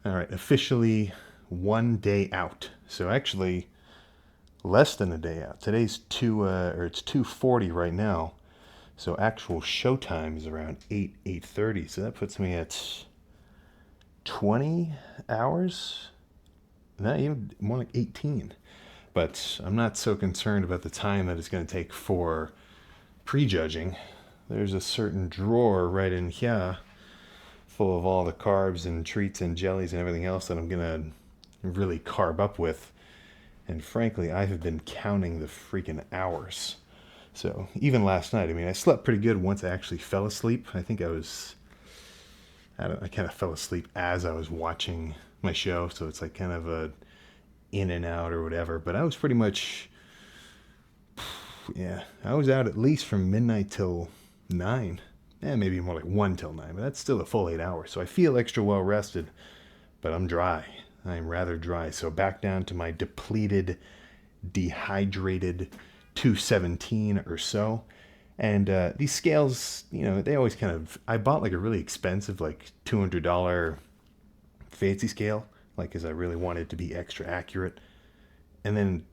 All right, officially 1 day out. So actually less than a day out. Today's it's 2:40 right now. So actual show time is around 8:30. So that puts me at 20 hours. Not even more like 18. But I'm not so concerned about the time that it's going to take for prejudging. There's a certain drawer right in here full of all the carbs and treats and jellies and everything else that I'm gonna really carb up with. And frankly, I have been counting the freaking hours. So even last night, I mean, I slept pretty good once I actually fell asleep. I think I kind of fell asleep as I was watching my show, so it's like kind of a in and out or whatever. But I was pretty much, yeah, I was out at least from midnight till 9. Maybe more like 1 till 9, but that's still a full 8 hours. So I feel extra well rested, but I'm dry. I'm rather dry. So back down to my depleted, dehydrated 217 or so. And these scales, they always kind of, I bought like a really expensive, like $200 fancy scale, like because I really wanted to be extra accurate. And then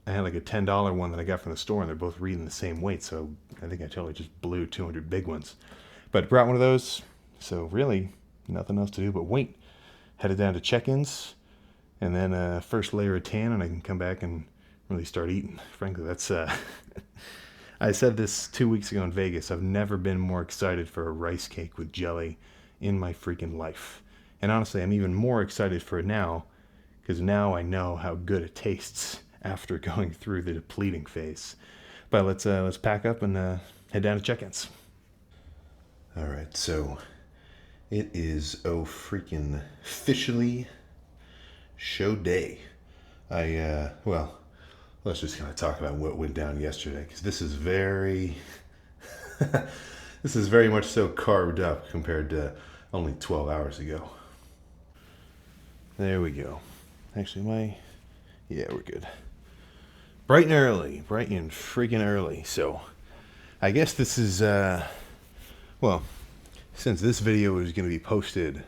I had like a $10 one that I got from the store, and they're both reading the same weight. So I think I totally just blew 200 big ones. But brought one of those, so really nothing else to do but wait. Headed down to check-ins, and then first layer of tan, and I can come back and really start eating. Frankly, that's I said this 2 weeks ago in Vegas. I've never been more excited for a rice cake with jelly in my freaking life. And honestly, I'm even more excited for it now, because now I know how good it tastes after going through the depleting phase. But let's pack up and head down to check-ins. All right, so it is freaking officially show day. Let's just kind of talk about what went down yesterday, because this is very this is very much so carved up compared to only 12 hours ago. There we go. Actually, we're good. Bright and freaking early. So I guess this is since this video is going to be posted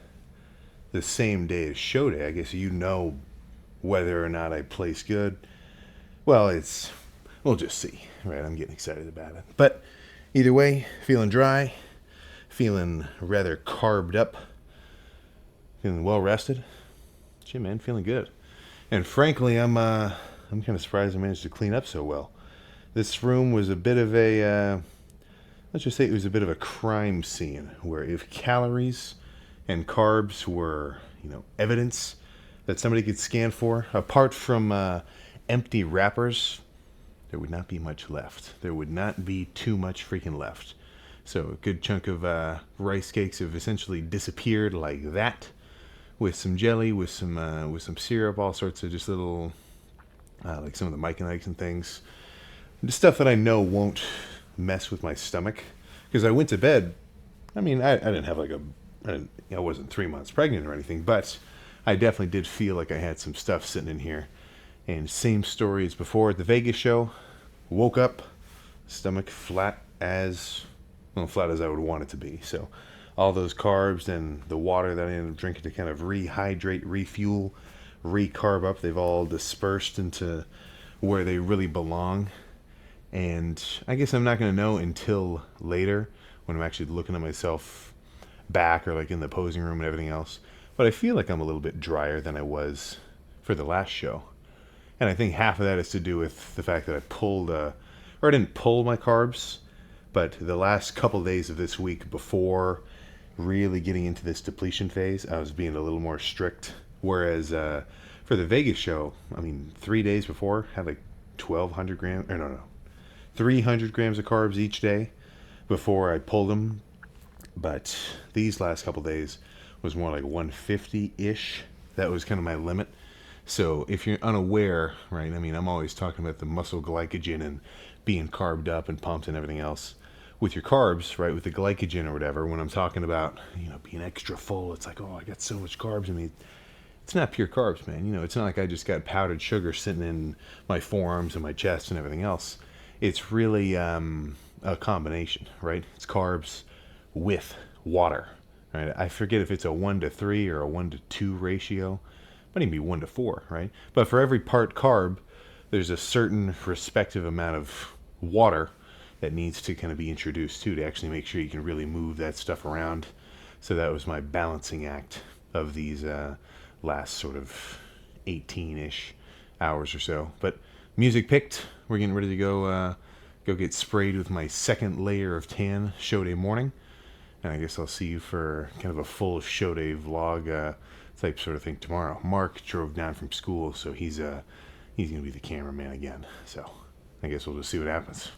the same day as show day, I guess whether or not I place good. Well, we'll just see, right? I'm getting excited about it. But either way, feeling dry, feeling rather carved up, feeling well rested. Shit, man, feeling good. And frankly, I'm kind of surprised I managed to clean up so well. This room was a bit of a let's just say it was a bit of a crime scene, where if calories and carbs were, evidence that somebody could scan for, apart from empty wrappers, there would not be much left. There would not be too much freaking left. So a good chunk of rice cakes have essentially disappeared like that, with some jelly, with some syrup, all sorts of just little, like some of the Mike and Ike's and things. Just stuff that I know won't mess with my stomach, because I went to bed. I mean, I didn't have I wasn't 3 months pregnant or anything, but I definitely did feel like I had some stuff sitting in here. And same story as before at the Vegas show. Woke up, stomach flat as I would want it to be. So all those carbs and the water that I ended up drinking to kind of rehydrate, refuel, recarb up, they've all dispersed into where they really belong. And I guess I'm not going to know until later, when I'm actually looking at myself back, or like in the posing room and everything else. But I feel like I'm a little bit drier than I was for the last show. And I think half of that is to do with the fact that I didn't pull my carbs, but the last couple days of this week before really getting into this depletion phase, I was being a little more strict. Whereas for the Vegas show, 3 days before, I had like 1,200 grams, or no, 300 grams of carbs each day before I pulled them. But these last couple days was more like 150-ish. That was kind of my limit. So if you're unaware, right, I'm always talking about the muscle glycogen and being carved up and pumped and everything else. With your carbs, right, with the glycogen or whatever, when I'm talking about, being extra full, it's like, oh, I got so much carbs in me. It's not pure carbs, man. It's not like I just got powdered sugar sitting in my forearms and my chest and everything else. It's really a combination, right? It's carbs with water. right? I forget if it's a 1 to 3 or a 1 to 2 ratio. Might even be 1 to 4, right? But for every part carb, there's a certain respective amount of water that needs to kind of be introduced too, to actually make sure you can really move that stuff around. So that was my balancing act of these last sort of 18-ish hours or so. But music picked. We're getting ready to go get sprayed with my second layer of tan show day morning. And I guess I'll see you for kind of a full show day vlog type sort of thing tomorrow. Mark drove down from school, so he's going to be the cameraman again. So I guess we'll just see what happens.